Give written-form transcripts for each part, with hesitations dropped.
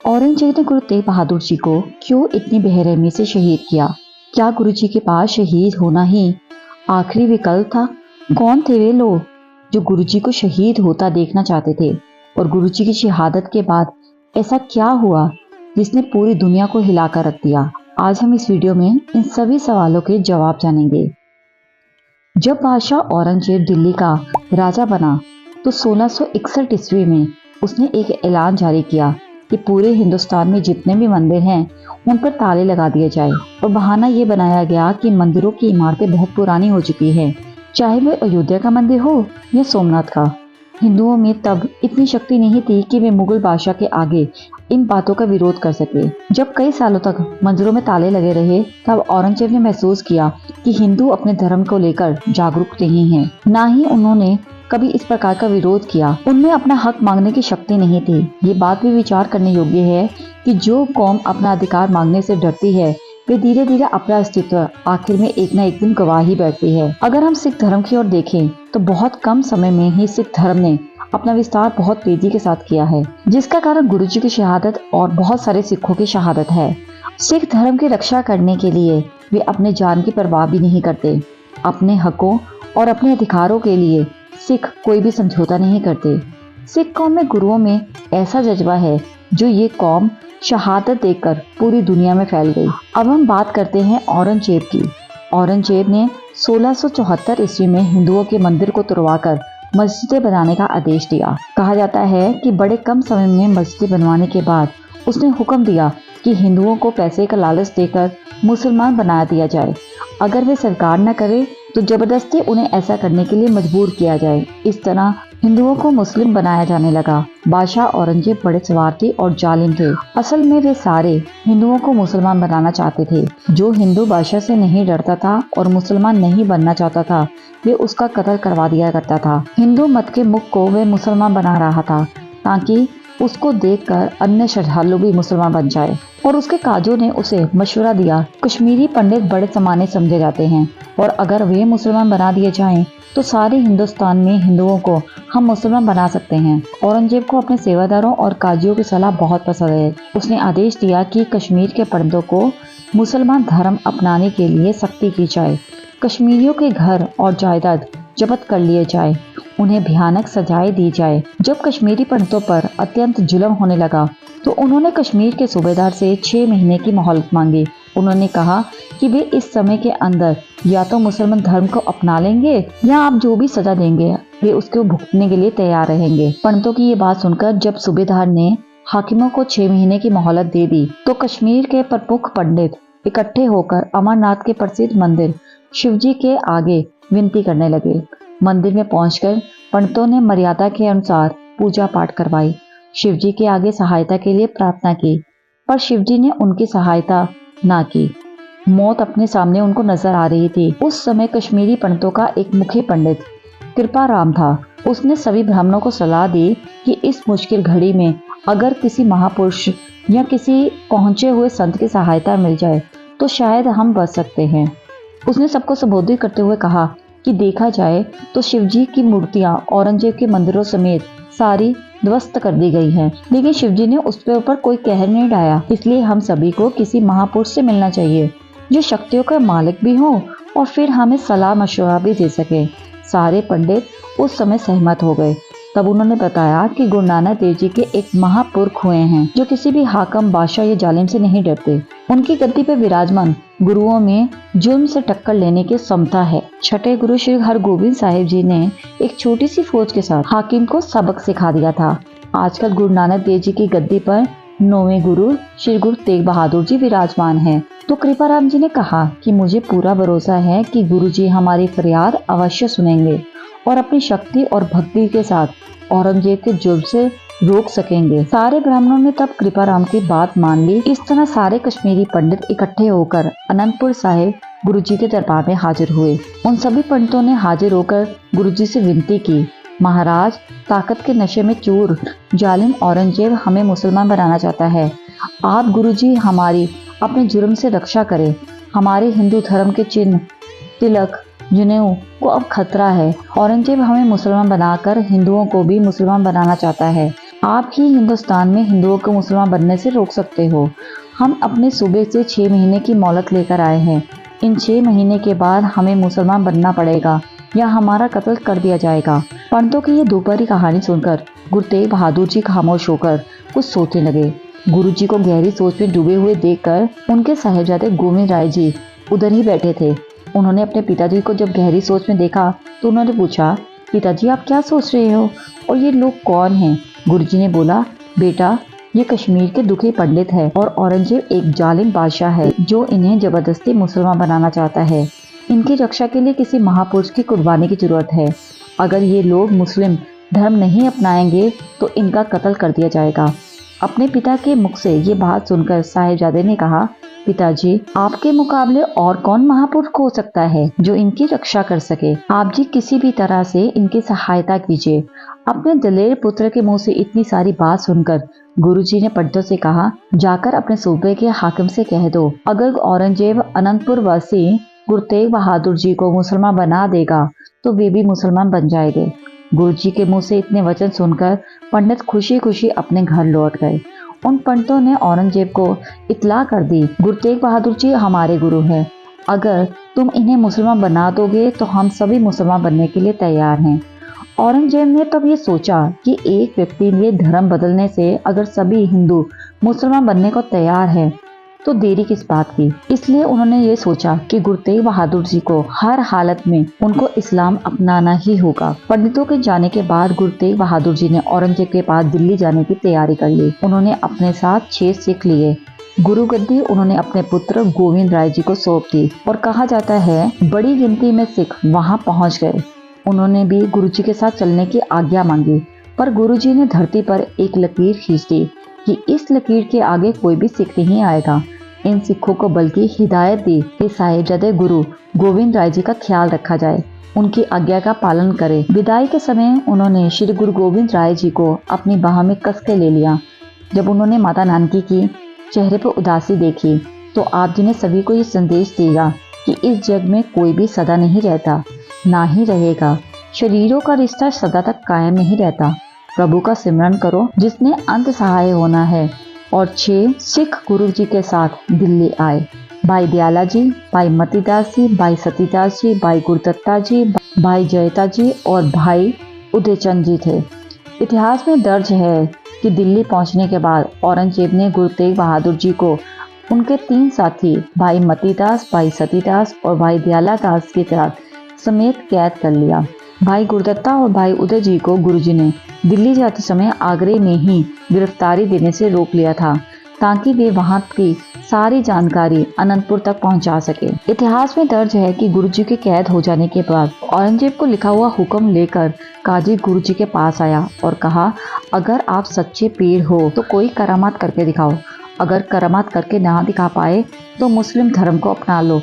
औरंगजेब ने गुरु तेग बहादुर जी को क्यों इतनी बेरहमी से शहीद किया? क्या गुरु जी के पास शहीद होना ही आखिरी विकल्प था? कौन थे वे लोग जो गुरु जी को शहीद होता देखना चाहते थे? और गुरु जी की शहादत के बाद ऐसा क्या हुआ जिसने पूरी दुनिया को हिलाकर रख दिया? आज हम इस वीडियो में इन सभी सवालों के जवाब जानेंगे। जब बादशाह औरंगजेब दिल्ली का राजा बना तो 1661 ईस्वी में उसने एक ऐलान जारी किया कि पूरे हिंदुस्तान में जितने भी मंदिर हैं उन पर ताले लगा दिए जाए। और बहाना ये बनाया गया कि मंदिरों की इमारतें बहुत पुरानी हो चुकी हैं, चाहे वह अयोध्या का मंदिर हो या सोमनाथ का। हिंदुओं में तब इतनी शक्ति नहीं थी कि वे मुगल बादशाह के आगे इन बातों का विरोध कर सके। जब कई सालों तक मंदिरों में ताले लगे रहे तब औरंगजेब ने महसूस किया कि हिंदू अपने धर्म को लेकर जागरूक नहीं हैं। ना ही उन्होंने कभी इस प्रकार का विरोध किया। उनमें अपना हक मांगने की शक्ति नहीं थी। ये बात भी विचार करने योग्य है कि जो कौम अपना अधिकार मांगने से डरती है वे धीरे धीरे अपना अस्तित्व आखिर में एक न एक दिन गवा ही बैठती है। अगर हम सिख धर्म की ओर देखें तो बहुत कम समय में ही सिख धर्म ने अपना विस्तार बहुत तेजी के साथ किया है, जिसका कारण गुरु जी की शहादत और बहुत सारे सिखों की शहादत है। सिख धर्म की रक्षा करने के लिए वे अपने जान की परवाह भी नहीं करते। अपने हकों और अपने अधिकारों के लिए सिख कोई भी समझौता नहीं करते। सिख कौम में गुरुओं में ऐसा जज्बा है जो ये कौम शहादत देकर पूरी दुनिया में फैल गई। अब हम बात करते हैं औरंगजेब की। औरंगजेब ने 1674 ईस्वी में हिंदुओं के मंदिर को तुड़वाकर मस्जिदें बनाने का आदेश दिया। कहा जाता है कि बड़े कम समय में मस्जिदें बनवाने के बाद उसने हुक्म दिया कि हिंदुओं को पैसे का लालच देकर मुसलमान बना दिया जाए। अगर वे स्वीकार न करे तो जबरदस्ती उन्हें ऐसा करने के लिए मजबूर किया जाए। इस तरह हिंदुओं को मुस्लिम बनाया जाने लगा। बादशाह औरंगजेब बड़े स्वार्थी और जालिम थे। असल में वे सारे हिंदुओं को मुसलमान बनाना चाहते थे। जो हिंदू बादशाह से नहीं डरता था और मुसलमान नहीं बनना चाहता था वे उसका कत्ल करवा दिया करता था। हिंदू मत के मुख को वे मुसलमान बना रहा था ताकि उसको देखकर अन्य श्रद्धालु भी मुसलमान बन जाए। और उसके काजों ने उसे मशवरा दिया, कश्मीरी पंडित बड़े समाने समझे जाते हैं और अगर वे मुसलमान बना दिए जाएं तो सारे हिंदुस्तान में हिंदुओं को हम मुसलमान बना सकते हैं। औरंगजेब को अपने सेवादारों और काजियों की सलाह बहुत पसंद है। उसने आदेश दिया कि कश्मीर के पंडितों को मुसलमान धर्म अपनाने के लिए सख्ती की जाए। कश्मीरियों के घर और जायदाद जब्त कर लिए जाए, उन्हें भयानक सजाएं दी जाए। जब कश्मीरी पंडितों पर अत्यंत जुल्म होने लगा तो उन्होंने कश्मीर के सूबेदार से 6 महीने की मोहलत मांगी। उन्होंने कहा कि वे इस समय के अंदर या तो मुसलमान धर्म को अपना लेंगे या आप जो भी सजा देंगे वे उसको भुगतने के लिए तैयार रहेंगे। पंडितों की ये बात सुनकर जब सूबेदार ने हाकिमों को 6 महीने की मोहलत दे दी तो कश्मीर के प्रमुख पंडित इकट्ठे होकर अमरनाथ के प्रसिद्ध मंदिर शिवजी के आगे विनती करने लगे। मंदिर में पहुंचकर पंडितों ने मर्यादा के अनुसार पूजा पाठ करवाई, शिवजी के आगे सहायता के लिए प्रार्थना की, पर शिवजी ने उनकी सहायता ना की। मौत अपने सामने उनको नजर आ रही थी। उस समय कश्मीरी पंडितों का एक मुखी पंडित कृपाराम था। उसने सभी ब्राह्मणों को सलाह दी कि इस मुश्किल घड़ी में अगर किसी महापुरुष या किसी पहुंचे हुए संत की सहायता मिल जाए तो शायद हम बच सकते हैं। उसने सबको संबोधित करते हुए कहा कि देखा जाए तो शिवजी की मूर्तियां औरंगजेब के मंदिरों समेत सारी ध्वस्त कर दी गई है, लेकिन शिवजी ने उस पे ऊपर कोई कहर नहीं ढाया। इसलिए हम सभी को किसी महापुरुष से मिलना चाहिए जो शक्तियों का मालिक भी हो और फिर हमें सलाह मशवरा भी दे सके। सारे पंडित उस समय सहमत हो गए। तब उन्होंने बताया कि गुरु नानक देव जी के एक महापुरुष हुए हैं जो किसी भी हाकम बादशाह या जालिम से नहीं डरते। उनकी गद्दी पे विराजमान गुरुओं में जुर्म से टक्कर लेने की क्षमता है। छठे गुरु श्री हरगोबिंद साहिब जी ने एक छोटी सी फौज के साथ हाकिम को सबक सिखा दिया था। आजकल गुरु नानक देव जी की गद्दी पर 9वें गुरु श्री गुरु तेग बहादुर जी विराजमान हैं। तो कृपाराम जी ने कहा कि मुझे पूरा भरोसा है कि गुरु जी हमारी फरियाद अवश्य सुनेंगे और अपनी शक्ति और भक्ति के साथ औरंगजेब के जुर्म से रोक सकेंगे। सारे ब्राह्मणों ने तब कृपाराम की बात मान ली। इस तरह सारे कश्मीरी पंडित इकट्ठे होकर अनंतपुर साहिब गुरुजी के दरबार में हाजिर हुए। उन सभी पंडितों ने हाजिर होकर गुरुजी से विनती की, महाराज, ताकत के नशे में चूर जालिम औरंगजेब हमें मुसलमान बनाना चाहता है। आप गुरुजी हमारी अपने जुर्म से रक्षा करें। हमारे हिंदू धर्म के चिन्ह तिलक जनेऊ को अब खतरा है। औरंगजेब हमें मुसलमान बनाकर हिंदुओं को भी मुसलमान बनाना चाहता है। आप ही हिंदुस्तान में हिंदुओं को मुसलमान बनने से रोक सकते हो। हम अपने सूबे से 6 महीने की मोहलत लेकर आए हैं। इन 6 महीने के बाद हमें मुसलमान बनना पड़ेगा या हमारा कत्ल कर दिया जाएगा। पंडितों की ये दोपहरी कहानी सुनकर गुरु तेग बहादुर जी खामोश होकर कुछ सोचने लगे। गुरु जी को गहरी सोच में डूबे हुए देखकर उनके साहिबजादे गोविंद राय जी उधर ही बैठे थे। उन्होंने अपने पिताजी को जब गहरी सोच में देखा तो उन्होंने पूछा, पिताजी आप क्या सोच रहे हो और ये लोग कौन हैं? गुरुजी ने बोला, बेटा ये कश्मीर के दुखी पंडित है और औरंगजेब एक जालिम बादशाह है जो इन्हें जबरदस्ती मुसलमान बनाना चाहता है। इनकी रक्षा के लिए किसी महापुरुष की कुर्बानी की जरूरत है। अगर ये लोग मुस्लिम धर्म नहीं अपनाएंगे तो इनका कत्ल कर दिया जाएगा। अपने पिता के मुख से ये बात सुनकर साहिबजादे ने कहा, पिताजी आपके मुकाबले और कौन महापुरुष हो सकता है जो इनकी रक्षा कर सके। आप जी किसी भी तरह से इनकी सहायता कीजिए। अपने दलेर पुत्र के मुंह से इतनी सारी बात सुनकर गुरुजी ने पंडितों से कहा, जाकर अपने सूबे के हाकिम से कह दो, अगर औरंगजेब अनंतपुर वासी गुरु तेग बहादुर जी को मुसलमान बना देगा तो वे भी मुसलमान बन जाएंगे। गुरुजी के मुंह से इतने वचन सुनकर पंडित खुशी खुशी अपने घर लौट गए। उन पंडितों ने औरंगजेब को इत्तला कर दी, गुरु तेग बहादुर जी हमारे गुरु हैं। अगर तुम इन्हें मुसलमान बना दोगे तो हम सभी मुसलमान बनने के लिए तैयार हैं। औरंगजेब ने तब ये सोचा कि एक व्यक्ति ये धर्म बदलने से अगर सभी हिंदू मुसलमान बनने को तैयार हैं तो देरी किस बात की। इसलिए उन्होंने ये सोचा कि गुरु तेग बहादुर जी को हर हालत में उनको इस्लाम अपनाना ही होगा। पंडितों के जाने के बाद गुरु तेग बहादुर जी ने औरंगजेब के पास दिल्ली जाने की तैयारी कर ली। उन्होंने अपने साथ 6 सिख लिए। गुरु गद्दी उन्होंने अपने पुत्र गोविंद राय जी को सौंप दी और कहा जाता है बड़ी गिनती में सिख वहां पहुंच गए। उन्होंने भी गुरु जी के साथ चलने की आज्ञा मांगी, पर गुरु जी ने धरती पर एक लकीर खींच दी कि इस लकीर के आगे कोई भी सिख नहीं आएगा। इन सिखों को बल्कि हिदायत दी कि साहिबजादे गुरु गोविंद राय जी का ख्याल रखा जाए, उनकी आज्ञा का पालन करें। विदाई के समय उन्होंने श्री गुरु गोविंद राय जी को अपनी बाह में कस के ले लिया। जब उन्होंने माता नानकी की चेहरे पर उदासी देखी तो आप जी ने सभी को ये संदेश दिया कि इस जग में कोई भी सदा नहीं रहता, ना ही रहेगा। शरीरों का रिश्ता सदा तक कायम नहीं रहता। प्रभु का सिमरन करो जिसने अंत सहाय होना है। और 6 सिख गुरु जी के साथ दिल्ली आए। भाई दयाला जी, भाई मतीदास जी, भाई सतीदास जी, भाई गुरुदत्ता जी, भाई जयता जी और भाई उदयचंद जी थे। इतिहास में दर्ज है कि दिल्ली पहुंचने के बाद औरंगजेब ने गुरु तेग बहादुर जी को उनके 3 साथी भाई मतीदास, भाई सतीदास और भाई दयाला दास के साथ समेत कैद कर लिया। भाई गुरुदत्ता और भाई उदय जी को गुरुजी ने दिल्ली जाते समय आगरे में ही गिरफ्तारी देने से रोक लिया था ताकि वे वहां की सारी जानकारी अनंतपुर तक पहुंचा सके। इतिहास में दर्ज है कि गुरुजी के कैद हो जाने के बाद औरंगजेब को लिखा हुआ हुक्म लेकर काजी गुरुजी के पास आया और कहा, अगर आप सच्चे पीर हो तो कोई करामात करके दिखाओ। अगर करामात करके ना दिखा पाए तो मुस्लिम धर्म को अपना लो,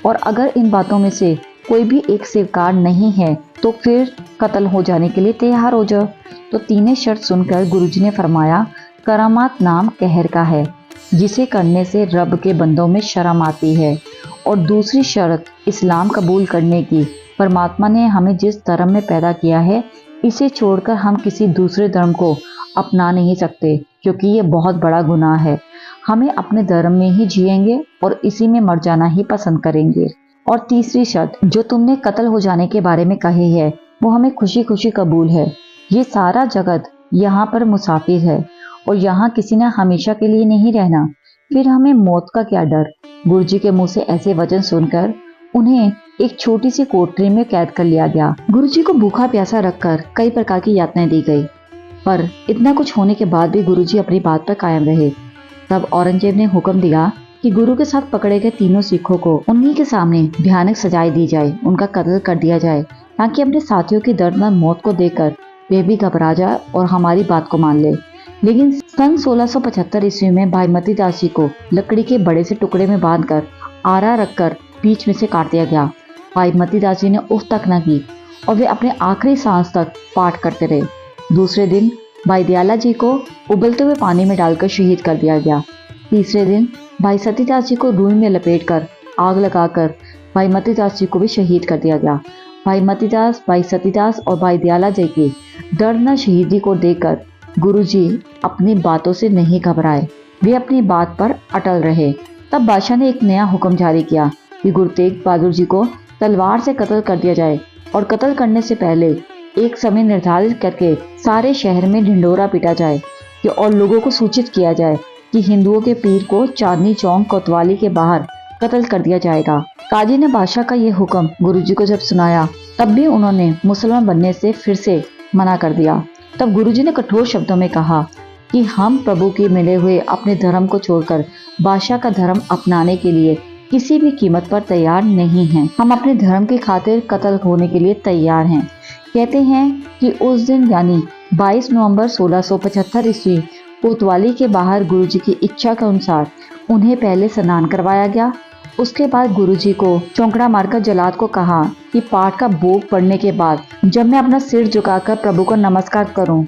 और अगर इन बातों में से कोई भी एक स्वीकार नहीं है तो फिर कत्ल हो जाने के लिए तैयार हो जाओ। तो तीनों शर्त सुनकर गुरुजी ने फरमाया, करामात नाम कहर का है जिसे करने से रब के बंदों में शर्म आती है, और दूसरी शर्त इस्लाम कबूल करने की। परमात्मा ने हमें जिस धर्म में पैदा किया है इसे छोड़कर हम किसी दूसरे धर्म को अपना नहीं सकते, क्योंकि ये बहुत बड़ा गुनाह है। हमें अपने धर्म में ही जिएंगे और इसी में मर जाना ही पसंद करेंगे। और तीसरी शर्त जो तुमने कत्ल हो जाने के बारे में कही है वो हमें खुशी खुशी कबूल है। ये सारा जगत यहाँ पर मुसाफिर है और यहाँ किसी ने हमेशा के लिए नहीं रहना, फिर हमें मौत का क्या डर। गुरुजी के मुंह से ऐसे वचन सुनकर उन्हें एक छोटी सी कोठरी में कैद कर लिया गया। गुरुजी को भूखा प्यासा रखकर कई प्रकार की यातनाएं दी गई, पर इतना कुछ होने के बाद भी गुरुजी अपनी बात पर कायम रहे। तब औरंगजेब ने हुक्म दिया कि गुरु के साथ पकड़े गए तीनों सिखों को उन्हीं के सामने भयानक सजाएं दी जाए, उनका कत्ल कर दिया जाए, ताकि अपने साथियों की दर्दनाक मौत को देखकर वे भी घबरा जाए और हमारी बात को मान ले। लेकिन सन 1675 ईस्वी में भाई मतीदास जी को लकड़ी के बड़े से टुकड़े में बांधकर आरा रखकर बीच में से काट दिया गया। भाई मतीदास जी ने उफ तक न की और वे अपने आखिरी सांस तक पाठ करते रहे। दूसरे दिन भाई दयाला जी को उबलते हुए पानी में डालकर शहीद कर दिया गया। तीसरे दिन भाई सतीदास जी को रूई में लपेटकर आग लगाकर भाई मतीदास जी को भी शहीद कर दिया गया। भाई मतीदास, भाई सतीदास और भाई दयाला जी की दर्दनाक शहीदी को देखकर गुरुजी अपनी बातों से नहीं घबराए, वे अपनी बात पर अटल रहे। तब बादशाह ने एक नया हुक्म जारी किया कि गुरु तेग बहादुर जी को तलवार से कत्ल कर दिया जाए और कत्ल करने से पहले एक समय निर्धारित करके सारे शहर में ढिंढोरा पीटा जाए और लोगों को सूचित किया जाए कि हिंदुओं के पीर को चांदनी चौक कोतवाली के बाहर कत्ल कर दिया जाएगा। काजी ने बादशाह का ये हुक्म गुरुजी को जब सुनाया तब भी उन्होंने मुसलमान बनने से फिर से मना कर दिया। तब गुरुजी ने कठोर शब्दों में कहा कि हम प्रभु के मिले हुए अपने धर्म को छोड़कर बादशाह का धर्म अपनाने के लिए किसी भी कीमत पर तैयार नहीं हैं। हम अपने धर्म की खातिर कत्ल होने के लिए तैयार हैं। कहते हैं कि उस दिन यानी 22 नवंबर 1675 ईस्वी कोतवाली के बाहर गुरुजी की इच्छा के अनुसार उन्हें पहले स्नान करवाया गया। उसके बाद गुरुजी को चौंकड़ा मारकर जल्लाद को कहा कि पाठ का भोग पड़ने के बाद जब मैं अपना सिर झुकाकर प्रभु को नमस्कार करूं,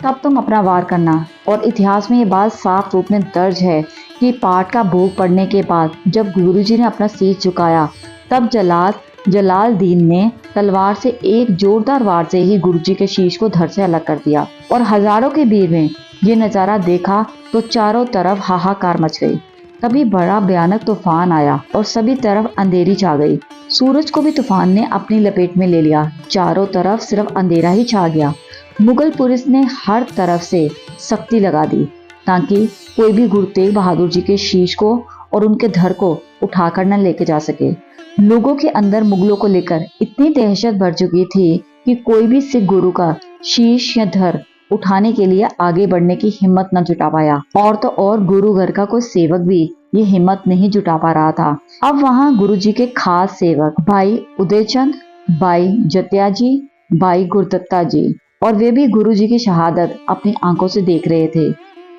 तब तुम अपना वार करना। और इतिहास में ये बात साफ रूप में दर्ज है कि पाठ का भोग पड़ने के बाद जब गुरुजी ने अपना सिर झुकाया तब जल्लाद जलालदीन ने तलवार से एक जोरदार वार से ही गुरुजी के शीश को धड़ से अलग कर दिया। और हजारों के भीड़ में ये नजारा देखा तो चारों तरफ हाहाकार मच गई। तभी बड़ा भयानक तूफान आया और सभी तरफ अंधेरी छा गई। सूरज को भी तूफान ने अपनी लपेट में ले लिया। चारों तरफ सिर्फ अंधेरा ही छा गया। मुगल पुलिस ने हर तरफ से सख्ती लगा दी ताकि कोई भी गुरु तेग बहादुर जी के शीश को और उनके धड़ को उठाकर न लेके जा सके। लोगों के अंदर मुगलों को लेकर इतनी दहशत भर चुकी थी कि कोई भी सिख गुरु का शीश या धड़ उठाने के लिए आगे बढ़ने की हिम्मत न जुटा पाया। और तो और गुरु घर का कोई सेवक भी ये हिम्मत नहीं जुटा पा रहा था। अब वहाँ गुरु जी के खास सेवक भाई उदयचंद, भाई जतिया जी, भाई गुरदत्ता जी, और वे भी गुरु जी की शहादत अपनी आंखों से देख रहे थे।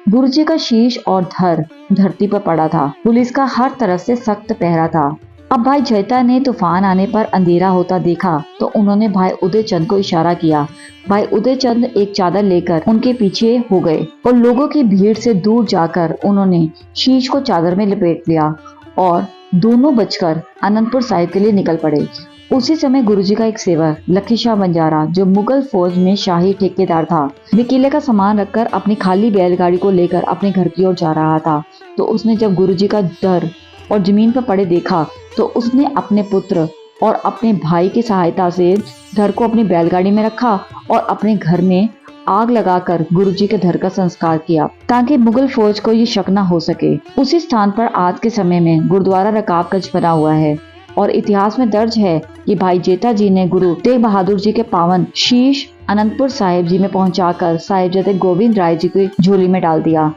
गुरु जी का शीश और धड़ धरती पर पड़ा था। पुलिस का हर तरफ से सख्त पहरा था। अब भाई जयता ने तूफान आने पर अंधेरा होता देखा तो उन्होंने भाई उदयचंद को इशारा किया। भाई उदयचंद एक चादर लेकर उनके पीछे हो गए और लोगों की भीड़ से दूर जाकर उन्होंने शीश को चादर में लपेट लिया और दोनों बचकर आनंदपुर साहिब के लिए निकल पड़े। उसी समय गुरुजी का एक सेवक लखी शाह बंजारा, जो मुगल फौज में शाही ठेकेदार था, वे किले का सामान रखकर अपनी खाली बैलगाड़ी को लेकर अपने घर की ओर जा रहा था। तो उसने जब गुरुजी का धड़ और जमीन पर पड़े देखा तो उसने अपने पुत्र और अपने भाई की सहायता से धड़ को अपनी बैलगाड़ी में रखा और अपने घर में आग लगाकर गुरुजी के धड़ का संस्कार किया ताकि मुगल फौज को ये शक न हो सके। उसी स्थान पर आज के समय में गुरुद्वारा रकाबगंज बना हुआ है और इतिहास में दर्ज है कि भाई जेठा जी ने गुरु तेग बहादुर जी के पावन शीश आनंदपुर साहिब जी में पहुंचाकर साहिबजादे गोविंद राय जी की झोली में डाल दिया।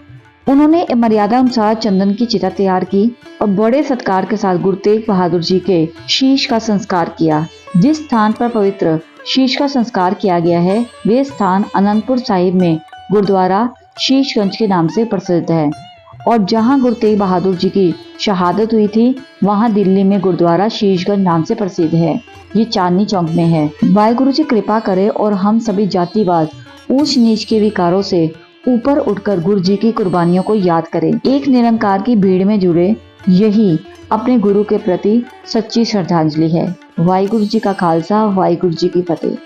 उन्होंने मर्यादा अनुसार चंदन की चिता तैयार की और बड़े सत्कार के साथ गुरु तेग बहादुर जी के शीश का संस्कार किया। जिस स्थान पर पवित्र शीश का संस्कार किया गया है वे स्थान आनंदपुर साहिब में गुरुद्वारा शीशगंज के नाम से प्रसिद्ध है। और जहां गुरु तेग बहादुर जी की शहादत हुई थी वहां दिल्ली में गुरुद्वारा शीशगंज नाम से प्रसिद्ध है। ये चांदनी चौक में है। वाहिगुरु जी कृपा करे और हम सभी जातिवाद ऊंच नीच के विकारों से ऊपर उठकर गुरु जी की कुर्बानियों को याद करें। एक निरंकार की भीड़ में जुड़े, यही अपने गुरु के प्रति सच्ची श्रद्धांजलि है। वाहिगुरु जी का खालसा, वाहिगुरु जी की फतेह।